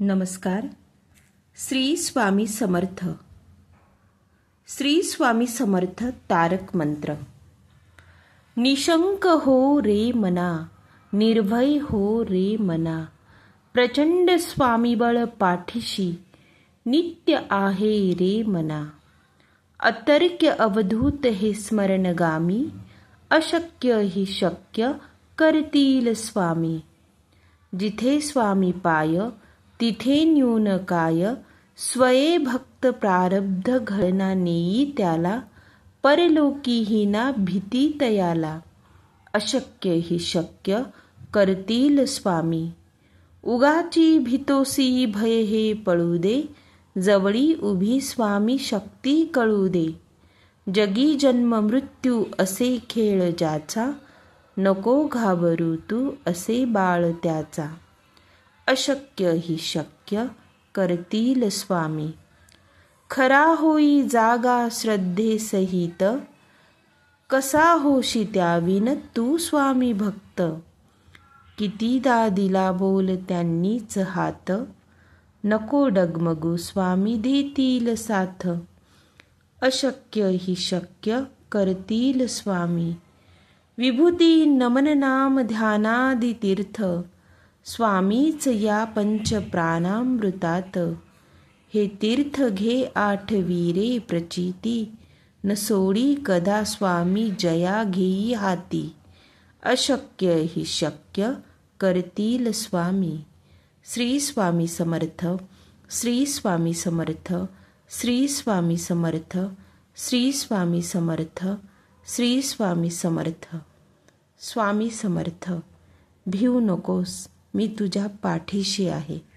नमस्कार. श्री स्वामी समर्थ. श्री स्वामी समर्थ तारक मंत्र. निशंक हो रे मना, निर्भय हो रे मना, प्रचंड स्वामीबळ पाठीशी नित्य आहे रे मना. अतर्क्य अवधूत हे स्मरणगामी, अशक्य ही शक्य करतील स्वामी. जिथे स्वामी पाय तिथे न्यून काय, स्वये भक्त प्रारब्ध घडना नेई त्याला, परलोकीही ना भीती तयाला. अशक्य ही शक्य करतील स्वामी. उगाची भीतोसी भय हे पळू दे, जवळी उभी स्वामी शक्ती कळू दे. जगी जन्म मृत्यू असे खेळ ज्याचा, नको घाबरू तू असे बाळ त्याचा. अशक्य ही शक्य करतील स्वामी. खरा होई जागा श्रद्धेसहित, कसा होशी त्याविन तू स्वामी भक्त. कितीदा दिला बोल त्यांनीच हात, नको डगमगू स्वामी देतील साथ. अशक्य ही शक्य करतील स्वामी. विभूती नमन नाम ध्यानादि तीर्थ, स्वामीच या पंच प्राणामृतात. हे तीर्थ घे आठवीरे प्रचिती, न सोडी कदा स्वामी जया घेई हाती. अशक्य ही शक्य करतील स्वामी. श्री स्वामी समर्थ. श्री स्वामी समर्थ. श्री स्वामी समर्थ. श्री स्वामी समर्थ. श्री स्वामी समर्थ. स्वामी समर्थ. भिवू नकोस, मी तुझ्या पाठीशी आहे.